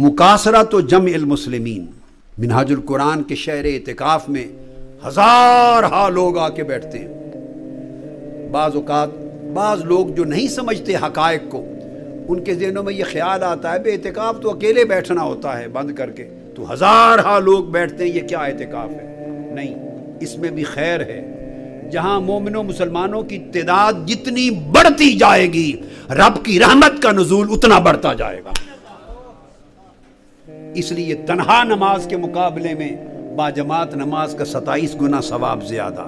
मुकासरत व जम المسلمین मिनहाजुल कुरान के शहर एतिकाफ में हज़ार लोग आके बैठते हैं। बाज़ औक़ात बाज़ लोग जो नहीं समझते हक़ाइक़ को, उनके ज़हनों में ये ख्याल आता है बे एतिकाफ तो अकेले बैठना होता है बंद करके, तो हज़ार लोग बैठते हैं, ये क्या एतिकाफ है? नहीं, इसमें भी खैर है। जहाँ मोमिनों मुसलमानों की तादाद जितनी बढ़ती जाएगी, रब की रहमत का नुज़ूल उतना बढ़ता जाएगा। इसलिए तन्हा नमाज के मुकाबले में बाजमात नमाज का 27 गुना सवाब ज़्यादा,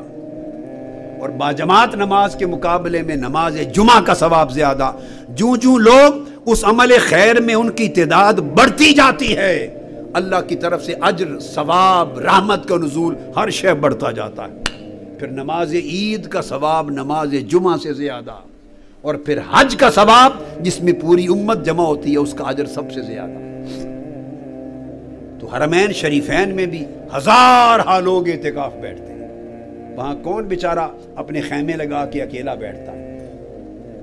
और बाजमात नमाज के मुकाबले में नमाज जुमा का सवाब ज़्यादा। जूं जूं लोग उस अमल खैर में उनकी तादाद बढ़ती जाती है, अल्लाह की तरफ से अज्र, सवाब, रहमत का नुज़ूल हर शय बढ़ता जाता है। फिर नमाज ईद का सवाब नमाज जुमा से ज़्यादा, और फिर हज का सवाब जिसमें पूरी उम्मत जमा होती है उसका अज्र सबसे ज़्यादा। तो हरमैन शरीफैन में भी हज़ार लोग एतिकाफ बैठते हैं। वहाँ कौन बेचारा अपने खैमे लगा के अकेला बैठता है?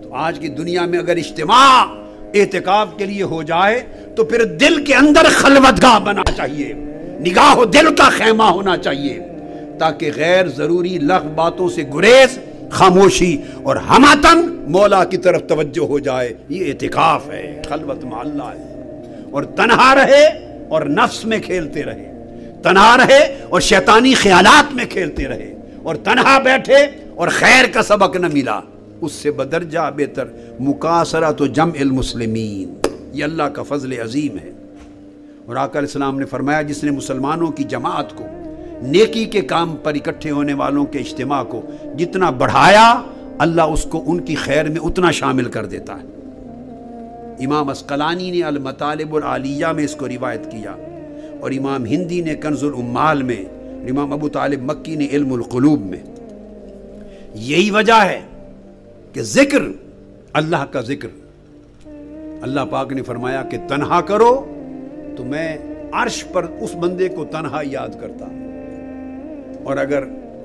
तो आज की दुनिया में अगर इज्तिमा एतिकाफ के लिए हो जाए तो फिर दिल के अंदर खलवतगाह बना चाहिए, निगाह दिल का खैमा होना चाहिए, ताकि गैर ज़रूरी लग़्व बातों से गुरेज, खामोशी और हमातन मौला की तरफ तवज्जो हो जाए। ये एतिकाफ है, खलवत में अल्लाह है। और तन्हा रहे और नफ्स में खेलते रहे, तन्हा रहे और शैतानी ख्यालात में खेलते रहे, और तन्हा बैठे और खैर का सबक न मिला, उससे बदरजा बेहतर मुकासरत व जम المسلمین। ये अल्लाह का फजल अजीम है। और आका अलैहिस्सलाम ने फरमाया, जिसने मुसलमानों की जमात को, नेकी के काम पर इकट्ठे होने वालों के इज्तिमा को जितना बढ़ाया, अल्लाह उसको उनकी खैर में उतना शामिल कर देता है। इमाम अस्कलानी ने अल-मतालिब अल-आलिया में इसको रिवायत किया, और इमाम हिंदी ने कंजुल उम्माल में, इमाम अबू तालिब मक्की ने इल्मुल क़ुलूब में। यही वजह है कि ज़िक्र, अल्लाह का ज़िक्र, अल्लाह पाक ने फरमाया कि तन्हा करो तो मैं अर्श पर उस बंदे को तन्हा याद करता, और अगर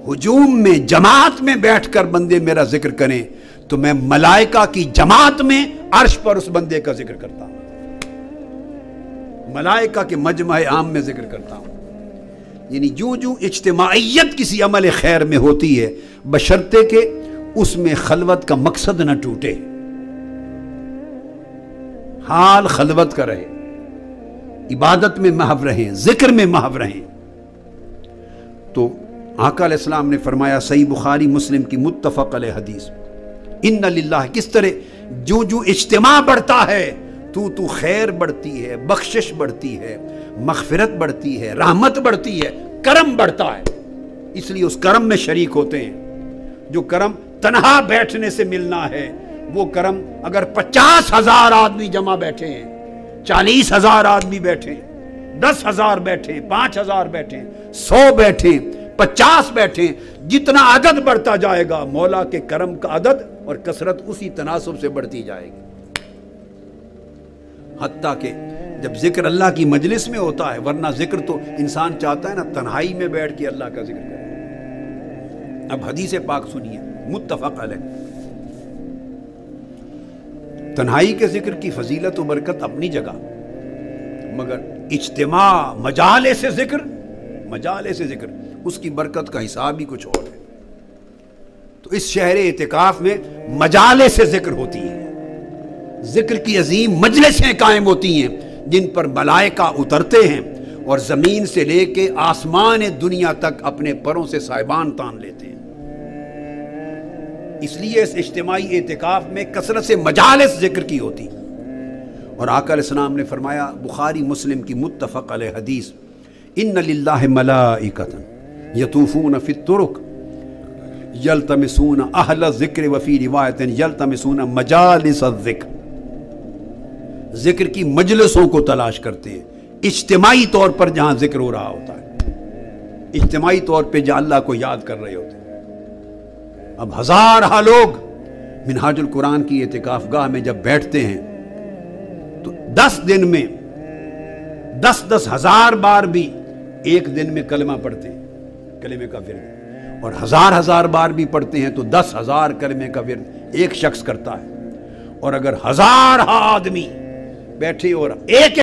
हुजूम में जमात में बैठकर बंदे मेरा जिक्र करें तो मैं मलाइका की जमात में अर्श पर उस बंदे का जिक्र करता हूं, मलाइका के मजमा आम में जिक्र करता हूं। यानी जो जो इज्तिमाइयत किसी अमल खैर में होती है, बशर्ते के उसमें खलवत का मकसद न टूटे, हाल खलवत का रहे, इबादत में महव रहें, जिक्र में महव रहें। तो आका अलैहिस्सलाम ने फरमाया, सही बुखारी मुस्लिम की मुत्तफ़क़ अलैह हदीस, इन्ना लिल्लाह, किस तरह जो जो इज्तिमा बढ़ता है तू खैर बढ़ती है, बख्शिश बढ़ती है, मग़फ़िरत बढ़ती है, रहमत बढ़ती है, करम बढ़ता है। इसलिए उस करम में शरीक होते हैं। जो करम तन्हा बैठने से मिलना है, वो करम अगर 50,000 आदमी जमा बैठे हैं, 40,000 आदमी बैठे, 10,000 बैठे, 5,000 बैठे, 100 बैठे, 50 बैठे, जितना अदद बढ़ता जाएगा मौला के करम का अदद और कसरत उसी तनासुब से बढ़ती जाएगी। हत्ता के जब जिक्र अल्लाह की मजलिस में होता है, वरना जिक्र तो इंसान चाहता है ना तन्हाई में बैठ के अल्लाह का जिक्र करे। अब हदीस पाक सुनिए, मुत्तफ़क़ अलैह। तन्हाई के जिक्र की फजीलत और बरकत अपनी जगह, मगर इज्तिमा मजाले से जिक्र उसकी बरकत का हिसाब ही कुछ और है। तो इस शहर एतिकाफ में मजाले से जिक्र होती है, जिक्र की अजीम मजलिसें कायम होती हैं, जिन पर मलाइका उतरते हैं और ज़मीन से लेके आसमान दुनिया तक अपने परों से साहिबान तान लेते हैं। इसलिए इस इज्तिमाई एतिकाफ में कसरत से मजालिस जिक्र की होती। और आका अलैहिस्सलाम ने फरमाया, बुखारी मुस्लिम की मुत्तफ़क़ अलैह हदीस, इन्ना लिल्लाहि मलाइकतन यतूफून फित्तुरुक यल्तमिसून अहल ज़िक्र व फी रिवायतिन यल्तमिसून मजालिस ज़िक्र। जिक्र की मजलिसों को तलाश करते हैं, इज्तिमाई तौर पर जहां जिक्र हो रहा होता है, इज्तिमाई तौर पे जहां अल्लाह को याद कर रहे होते हैं। अब हज़ार लोग मिनहाजुल कुरान की एतिकाफ गाह में जब बैठते हैं तो 10 दिन में 10-10 हज़ार बार भी एक दिन में कलमा पढ़ते हैं, कलमे का विर्द, और 1000 बार भी पढ़ते हैं तो 10,000 कलमे का विर्द एक शख्स करता है। और अगर 1000 आदमी बैठे और एक